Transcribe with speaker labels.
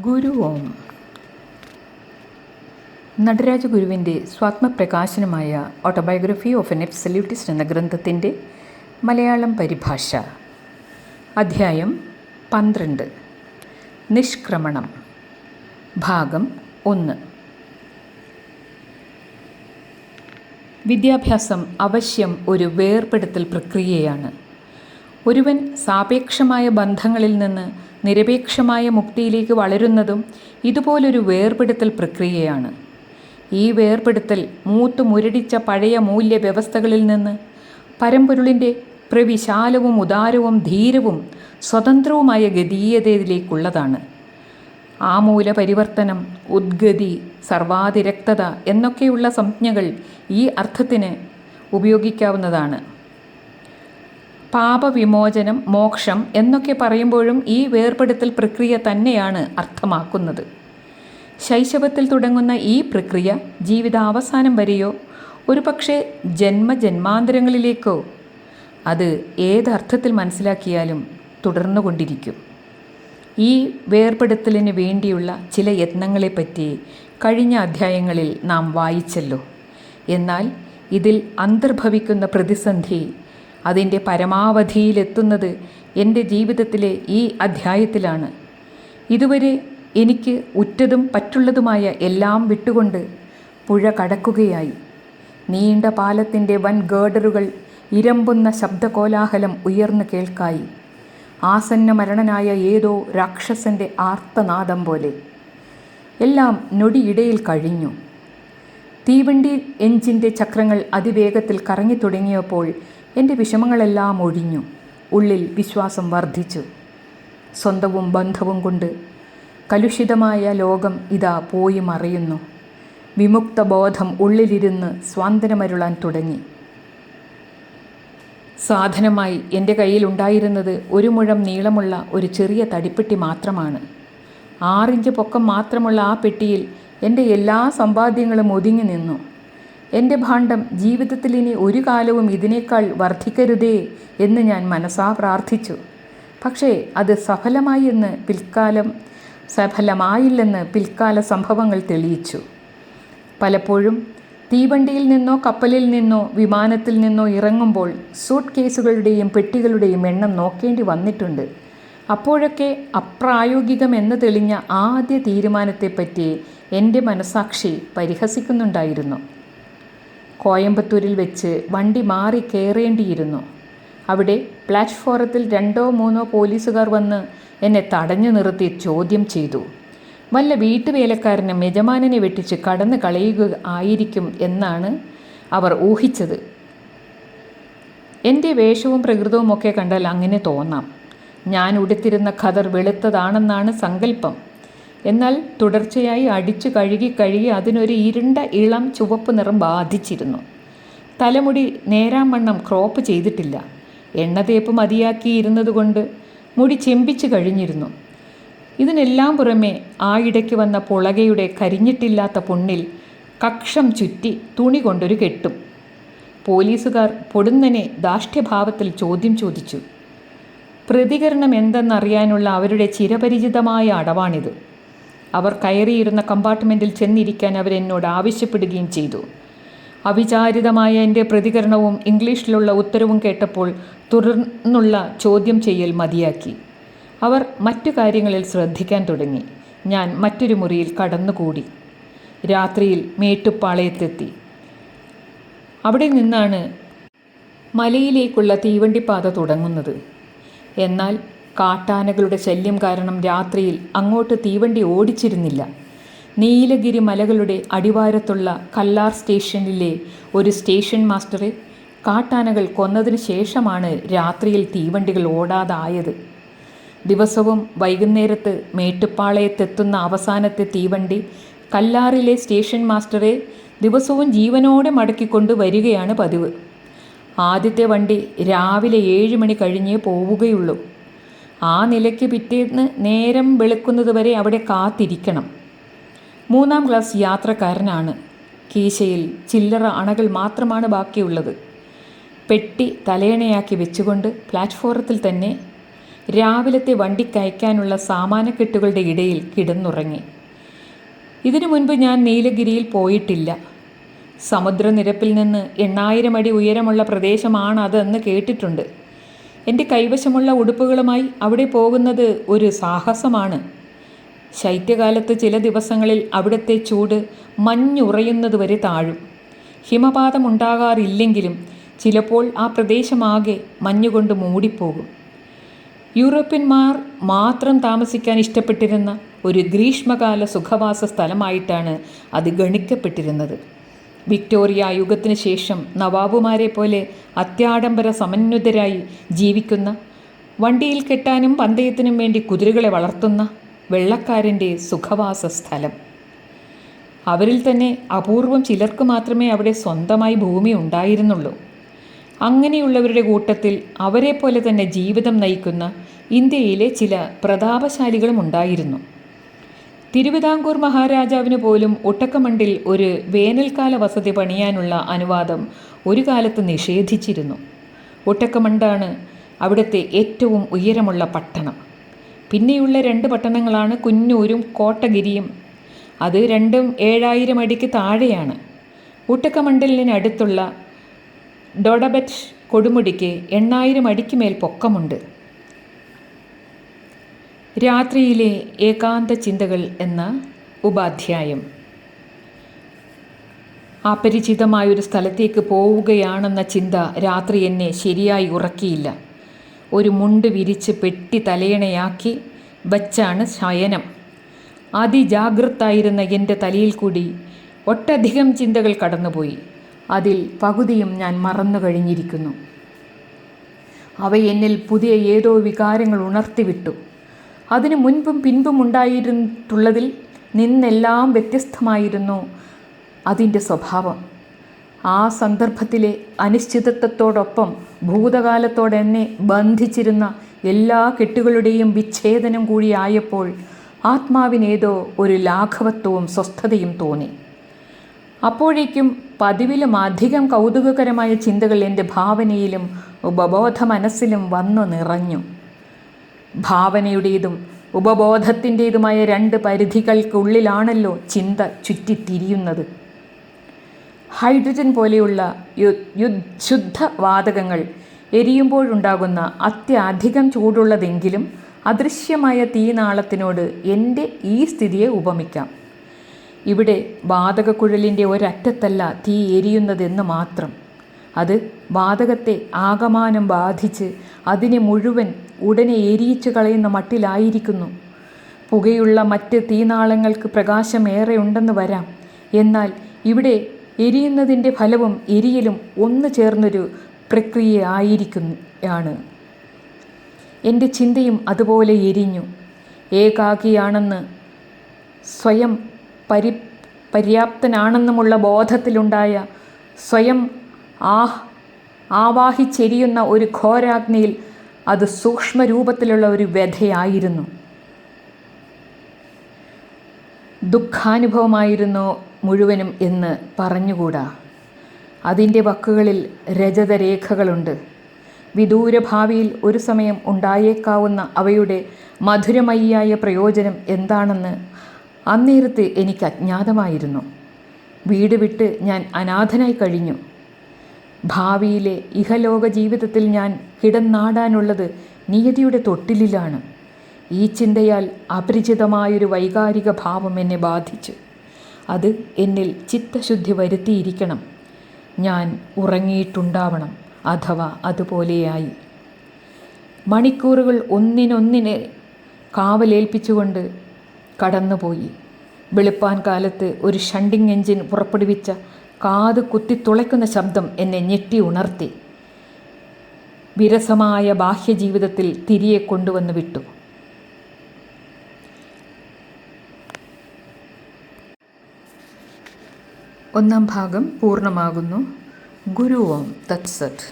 Speaker 1: ഗുരു ഓം. നടരാജഗുരുവിൻ്റെ സ്വാത്മപ്രകാശനമായ ഓട്ടോബയോഗ്രഫി ഓഫ് എൻ എബ്സല്യൂട്ടിസ്റ്റ് എന്ന ഗ്രന്ഥത്തിൻ്റെ മലയാളം പരിഭാഷ. അധ്യായം 12. നിഷ്ക്രമണം. ഭാഗം 1. വിദ്യാഭ്യാസം അവശ്യം ഒരു വേർപെടുത്തൽ പ്രക്രിയയാണ്. ഒരുവൻ സാപേക്ഷമായ ബന്ധങ്ങളിൽ നിന്ന് നിരപേക്ഷമായ മുക്തിയിലേക്ക് വളരുന്നതും ഇതുപോലൊരു വേർപെടുത്തൽ പ്രക്രിയയാണ്. ഈ വേർപെടുത്തൽ മൂത്തു മുരടിച്ച പഴയ മൂല്യവ്യവസ്ഥകളിൽ നിന്ന് പരമ്പൊരുളിൻ്റെ പ്രവിശാലവും ഉദാരവും ധീരവും സ്വതന്ത്രവുമായ ഗതീയതയിലേക്കുള്ളതാണ്. ആമൂല പരിവർത്തനം, ഉദ്ഗതി, സർവാതിരക്തത എന്നൊക്കെയുള്ള സംജ്ഞകൾ ഈ അർത്ഥത്തിന് ഉപയോഗിക്കാവുന്നതാണ്. പാപവിമോചനം, മോക്ഷം എന്നൊക്കെ പറയുമ്പോഴും ഈ വേർപെടുത്തൽ പ്രക്രിയ തന്നെയാണ് അർത്ഥമാക്കുന്നത്. ശൈശവത്തിൽ തുടങ്ങുന്ന ഈ പ്രക്രിയ ജീവിതാവസാനം വരെയോ ഒരുപക്ഷെ ജന്മജന്മാന്തരങ്ങളിലേക്കോ അത് ഏതർത്ഥത്തിൽ മനസ്സിലാക്കിയാലും തുടർന്നുകൊണ്ടിരിക്കും. ഈ വേർപെടുത്തലിന് വേണ്ടിയുള്ള ചില യത്നങ്ങളെപ്പറ്റി കഴിഞ്ഞ അധ്യായങ്ങളിൽ നാം വായിച്ചല്ലോ. എന്നാൽ ഇതിൽ അന്തർഭവിക്കുന്ന പ്രതിസന്ധി അതിൻ്റെ പരമാവധിയിലെത്തുന്നത് എൻ്റെ ജീവിതത്തിലെ ഈ അധ്യായത്തിലാണ്. ഇതുവരെ എനിക്ക് ഉറ്റതും പറ്റുള്ളതുമായ എല്ലാം വിട്ടുകൊണ്ട് പുഴ കടക്കുകയായി. നീണ്ട പാലത്തിൻ്റെ വൻ ഗേഡറുകൾ ഇരമ്പുന്ന ശബ്ദകോലാഹലം ഉയർന്നു കേൾക്കായി. ആസന്ന മരണനായ ഏതോ രാക്ഷസൻ്റെ ആർത്തനാദം പോലെ. എല്ലാം നൊടിയിടയിൽ കഴിഞ്ഞു. തീവണ്ടി എഞ്ചിൻ്റെ ചക്രങ്ങൾ അതിവേഗത്തിൽ കറങ്ങി തുടങ്ങിയപ്പോൾ എൻ്റെ വിഷമങ്ങളെല്ലാം ഒഴിഞ്ഞു. ഉള്ളിൽ വിശ്വാസം വർദ്ധിച്ചു. സ്വന്തവും ബന്ധവും കൊണ്ട് കലുഷിതമായ ലോകം ഇതാ പോയി മറയുന്നു. വിമുക്ത ബോധം ഉള്ളിലിരുന്ന് സ്വാന്തനമരുളാൻ തുടങ്ങി. സാധനമായി എൻ്റെ കയ്യിലുണ്ടായിരുന്നത് 1 മുഴം നീളമുള്ള ഒരു ചെറിയ തടിപ്പെട്ടി മാത്രമാണ്. 6 ഇഞ്ച് പൊക്കം മാത്രമുള്ള ആ പെട്ടിയിൽ എൻ്റെ എല്ലാ സമ്പാദ്യങ്ങളും ഒതുങ്ങി നിന്നു. എൻ്റെ ഭാണ്ഡം ജീവിതത്തിൽ ഇനി ഒരു കാലവും ഇതിനേക്കാൾ വർദ്ധിക്കരുതേ എന്ന് ഞാൻ മനസാ പ്രാർത്ഥിച്ചു. പക്ഷേ അത് സഫലമായില്ലെന്ന് പിൽക്കാല സംഭവങ്ങൾ തെളിയിച്ചു. പലപ്പോഴും തീവണ്ടിയിൽ നിന്നോ കപ്പലിൽ നിന്നോ വിമാനത്തിൽ നിന്നോ ഇറങ്ങുമ്പോൾ സൂട്ട് കേസുകളുടെയും പെട്ടികളുടെയും എണ്ണം നോക്കേണ്ടി വന്നിട്ടുണ്ട്. അപ്പോഴൊക്കെ അപ്രായോഗികമെന്ന് തെളിഞ്ഞ ആദ്യ തീരുമാനത്തെപ്പറ്റി എൻ്റെ മനസാക്ഷി പരിഹസിക്കുന്നുണ്ടായിരുന്നു. കോയമ്പത്തൂരിൽ വെച്ച് വണ്ടി മാറി കയറേണ്ടിയിരുന്നു. അവിടെ പ്ലാറ്റ്ഫോറത്തിൽ 2-3 പോലീസുകാർ വന്ന് എന്നെ തടഞ്ഞു നിർത്തി ചോദ്യം ചെയ്തു. വല്ല വീട്ടുവേലക്കാരനും യജമാനനെ വെട്ടിച്ച് കടന്നു കളയുക ആയിരിക്കും എന്നാണ് അവർ ഊഹിച്ചത്. എൻ്റെ വേഷവും പ്രകൃതവും ഒക്കെ കണ്ടാൽ അങ്ങനെ തോന്നാം. ഞാൻ ഉടുത്തിരുന്ന ഖദർ വെളുത്തതാണെന്നാണ് സങ്കല്പം. എന്നാൽ തുടർച്ചയായി അടിച്ചു കഴുകി അതിനൊരു ഇരുണ്ട ഇളം ചുവപ്പ് നിറം ബാധിച്ചിരുന്നു. തലമുടി നേരാംവണ്ണം ക്രോപ്പ് ചെയ്തിട്ടില്ല. എണ്ണതേപ്പ് മതിയാക്കിയിരുന്നതുകൊണ്ട് മുടി ചെമ്പിച്ച് കഴിഞ്ഞിരുന്നു. ഇതിനെല്ലാം പുറമെ ആ ഇടയ്ക്ക് വന്ന പുളകയുടെ കരിഞ്ഞിട്ടില്ലാത്ത പുണ്ണിൽ കക്ഷം ചുറ്റി തുണി കൊണ്ടൊരു കെട്ടും. പോലീസുകാർ പൊടുന്നനെ ധാർഷ്ട്യഭാവത്തിൽ ചോദ്യം ചോദിച്ചു. പ്രതികരണം എന്തെന്നറിയാനുള്ള അവരുടെ ചിരപരിചിതമായ അടവാണിത്. അവർ കയറിയിരുന്ന കമ്പാർട്ട്മെൻറ്റിൽ ചെന്നിരിക്കാൻ അവരെന്നോട് ആവശ്യപ്പെടുകയും ചെയ്തു. അവിചാരിതമായ എൻ്റെ പ്രതികരണവും ഇംഗ്ലീഷിലുള്ള ഉത്തരവും കേട്ടപ്പോൾ തുടർന്നുള്ള ചോദ്യം ചെയ്യൽ മതിയാക്കി. അവർ മറ്റു കാര്യങ്ങളിൽ ശ്രദ്ധിക്കാൻ തുടങ്ങി. ഞാൻ മറ്റൊരു മുറിയിൽ കടന്നുകൂടി. രാത്രിയിൽ മേട്ടുപ്പാളയത്തെത്തി. അവിടെ നിന്നാണ് മലയിലേക്കുള്ള തീവണ്ടിപ്പാത തുടങ്ങുന്നത്. എന്നാൽ കാട്ടാനകളുടെ ശല്യം കാരണം രാത്രിയിൽ അങ്ങോട്ട് തീവണ്ടി ഓടിച്ചിരുന്നില്ല. നീലഗിരി മലകളുടെ അടിവാരത്തുള്ള കല്ലാർ സ്റ്റേഷനിലെ ഒരു സ്റ്റേഷൻ മാസ്റ്ററെ കാട്ടാനകൾ കൊന്നതിന് ശേഷമാണ് രാത്രിയിൽ തീവണ്ടികൾ ഓടാതായത്. ദിവസവും വൈകുന്നേരത്ത് മേട്ടുപ്പാളയത്തെത്തുന്ന അവസാനത്തെ തീവണ്ടി കല്ലാറിലെ സ്റ്റേഷൻ മാസ്റ്ററെ ദിവസവും ജീവനോടെ മടക്കിക്കൊണ്ട് വരികയാണ് പതിവ്. ആദ്യത്തെ വണ്ടി രാവിലെ 7 മണി കഴിഞ്ഞേ പോവുകയുള്ളൂ. ആ നിലയ്ക്ക് പിറ്റേന്ന് നേരം വെളുക്കുന്നത് വരെ അവിടെ കാത്തിരിക്കണം. 3-ാം ക്ലാസ് യാത്രക്കാരനാണ്. കീശയിൽ ചില്ലറ അണകൾ മാത്രമാണ് ബാക്കിയുള്ളത്. പെട്ടി തലയണയാക്കി വെച്ചുകൊണ്ട് പ്ലാറ്റ്ഫോറത്തിൽ തന്നെ രാവിലത്തെ വണ്ടിക്കയക്കാനുള്ള സാമാനക്കെട്ടുകളുടെ ഇടയിൽ കിടന്നുറങ്ങി. ഇതിനു മുൻപ് ഞാൻ നീലഗിരിയിൽ പോയിട്ടില്ല. സമുദ്രനിരപ്പിൽ നിന്ന് 8000 അടി ഉയരമുള്ള പ്രദേശമാണ് അതെന്ന് കേട്ടിട്ടുണ്ട്. എൻ്റെ കൈവശമുള്ള ഉടുപ്പുകളുമായി അവിടെ പോകുന്നത് ഒരു സാഹസമാണ്. ശൈത്യകാലത്ത് ചില ദിവസങ്ങളിൽ അവിടുത്തെ ചൂട് മഞ്ഞുറയുന്നതുവരെ താഴും. ഹിമപാതം ഉണ്ടാകാറില്ലെങ്കിലും ചിലപ്പോൾ ആ പ്രദേശമാകെ മഞ്ഞുകൊണ്ട് മൂടിപ്പോകും. യൂറോപ്യന്മാർ മാത്രം താമസിക്കാൻ ഇഷ്ടപ്പെട്ടിരുന്ന ഒരു ഗ്രീഷ്മകാല സുഖവാസ സ്ഥലമായിട്ടാണ് അത് ഗണിക്കപ്പെട്ടിരുന്നത്. വിക്ടോറിയ യുഗത്തിന് ശേഷം നവാബുമാരെ പോലെ അത്യാഡംബര സമന്വിതരായി ജീവിക്കുന്ന, വണ്ടിയിൽ കെട്ടാനും പന്തയത്തിനും വേണ്ടി കുതിരകളെ വളർത്തുന്ന വെള്ളക്കാരൻ്റെ സുഖവാസ സ്ഥലം. അവരിൽ തന്നെ അപൂർവം ചിലർക്ക് മാത്രമേ അവിടെ സ്വന്തമായി ഭൂമി ഉണ്ടായിരുന്നുള്ളൂ. അങ്ങനെയുള്ളവരുടെ കൂട്ടത്തിൽ അവരെപ്പോലെ തന്നെ ജീവിതം നയിക്കുന്ന ഇന്ത്യയിലെ ചില പ്രതാപശാലികളും ഉണ്ടായിരുന്നു. തിരുവിതാംകൂർ മഹാരാജാവിന് പോലും ഒട്ടക്കമണ്ടിൽ ഒരു വേനൽക്കാല വസതി പണിയാനുള്ള അനുവാദം ഒരു കാലത്ത് നിഷേധിച്ചിരുന്നു. ഒട്ടക്കമണ്ടാണ് അവിടുത്തെ ഏറ്റവും ഉയരമുള്ള പട്ടണം. പിന്നെയുള്ള 2 പട്ടണങ്ങളാണ് കുന്നൂരും കോട്ടഗിരിയും. അത് രണ്ടും 7000 അടിക്ക് താഴെയാണ്. ഒട്ടക്കമണ്ടലിനടുത്തുള്ള ഡോഡബറ്റ് കൊടുമുടിക്ക് 8000 അടിക്ക് മേൽ പൊക്കമുണ്ട്. രാത്രിയിലെ ഏകാന്ത ചിന്തകൾ എന്ന ഉപാധ്യായം. അപരിചിതമായൊരു സ്ഥലത്തേക്ക് പോവുകയാണെന്ന ചിന്ത രാത്രി എന്നെ ശരിയായി ഉറക്കിയില്ല. ഒരു മുണ്ട് വിരിച്ച് പെട്ടി തലയണയാക്കി വച്ചാണ് ശയനം. അതിജാഗ്രതായിരുന്ന എൻ്റെ തലയിൽ കൂടി ഒട്ടധികം ചിന്തകൾ കടന്നുപോയി. അതിൽ പകുതിയും ഞാൻ മറന്നു കഴിഞ്ഞിരിക്കുന്നു. അവ എന്നിൽ പുതിയ ഏതോ വികാരങ്ങൾ ഉണർത്തിവിട്ടു. അതിനു മുൻപും പിൻപും ഉണ്ടായിട്ടുള്ളതിൽ നിന്നെല്ലാം വ്യത്യസ്തമായിരുന്നു അതിൻ്റെ സ്വഭാവം. ആ സന്ദർഭത്തിലെ അനിശ്ചിതത്വത്തോടൊപ്പം ഭൂതകാലത്തോടെന്നെ ബന്ധിച്ചിരുന്ന എല്ലാ കെട്ടുകളുടെയും വിച്ഛേദനം കൂടിയായപ്പോൾ ആത്മാവിനേതോ ഒരു ലാഘവത്വവും സ്വസ്ഥതയും തോന്നി. അപ്പോഴേക്കും പതിവിലും അധികം കൗതുകകരമായ ചിന്തകൾ എൻ്റെ ഭാവനയിലും ഉപബോധ മനസ്സിലും വന്നു നിറഞ്ഞു. ഭാവനയുടേതും ഉപബോധത്തിൻ്റേതുമായ 2 പരിധികൾക്കുള്ളിലാണല്ലോ ചിന്ത ചുറ്റിത്തിരിയുന്നത്. ഹൈഡ്രജൻ പോലെയുള്ള ശുദ്ധവാതകങ്ങൾ എരിയുമ്പോഴുണ്ടാകുന്ന അത്യധികം ചൂടുള്ളതെങ്കിലും അദൃശ്യമായ തീനാളത്തിനോട് എൻ്റെ ഈ സ്ഥിതിയെ ഉപമിക്കാം. ഇവിടെ വാതകക്കുഴലിൻ്റെ ഒരറ്റത്തല്ല തീ എരിയുന്നതെന്ന് മാത്രം. അത് വാതകത്തെ ആകമാനം ബാധിച്ച് അതിനെ മുഴുവൻ ഉടനെ എരിയിച്ചു കളയുന്ന മട്ടിലായിരിക്കുന്നു. പുകയുള്ള മറ്റ് തീനാളങ്ങൾക്ക് പ്രകാശം ഏറെ ഉണ്ടെന്ന് വരാം. എന്നാൽ ഇവിടെ എരിയുന്നതിൻ്റെ ഫലവും എരിയലും ഒന്നു ചേർന്നൊരു പ്രക്രിയയായിരിക്കുകയാണ്. എൻ്റെ ചിന്തയും അതുപോലെ എരിഞ്ഞു. ഏകാകിയാണെന്ന് സ്വയം പര്യാപ്തനാണെന്നുമുള്ള ബോധത്തിലുണ്ടായ സ്വയം ആവാഹിച്ചെരിയുന്ന ഒരു ഘോരാഗ്നിയിൽ അത് സൂക്ഷ്മരൂപത്തിലുള്ള ഒരു വ്യഥയായിരുന്നു. ദുഃഖാനുഭവമായിരുന്നു മുഴുവനും എന്ന് പറഞ്ഞുകൂടാ. അതിൻ്റെ വക്കുകളിൽ രജതരേഖകളുണ്ട്. വിദൂരഭാവിയിൽ ഒരു സമയം ഉണ്ടായേക്കാവുന്ന അവയുടെ മധുരമയിയായ പ്രയോജനം എന്താണെന്ന് അന്നേരത്ത് എനിക്ക് അജ്ഞാതമായിരുന്നു. വീട് വിട്ട് ഞാൻ അനാഥനായി കഴിഞ്ഞു. ഭാവിയിലെ ഇഹലോക ജീവിതത്തിൽ ഞാൻ കിടന്നാടാനുള്ളത് നിയതിയുടെ തൊട്ടിലിലാണ്. ഈ ചിന്തയാൽ അപരിചിതമായൊരു വൈകാരിക ഭാവം എന്നെ ബാധിച്ചു. അത് എന്നിൽ ചിത്തശുദ്ധി വരുത്തിയിരിക്കണം. ഞാൻ ഉറങ്ങിയിട്ടുണ്ടാവണം, അഥവാ അതുപോലെയായി. മണിക്കൂറുകൾ ഒന്നിനൊന്നിനെ കാവലേൽപ്പിച്ചുകൊണ്ട് കടന്നുപോയി. വെളുപ്പാൻ കാലത്ത് ഒരു ഷണ്ടിങ് എഞ്ചിൻ പുറപ്പെടുവിച്ച കാത് കുത്തിത്തുളയ്ക്കുന്ന ശബ്ദം എന്നെ ഞെട്ടി ഉണർത്തി. വിരസമായ ബാഹ്യജീവിതത്തിൽ തിരികെ കൊണ്ടുവന്ന് വിട്ടു. ഒന്നാം ഭാഗം പൂർണ്ണമാകുന്നു. ഗുരു ഓം തത്സത്.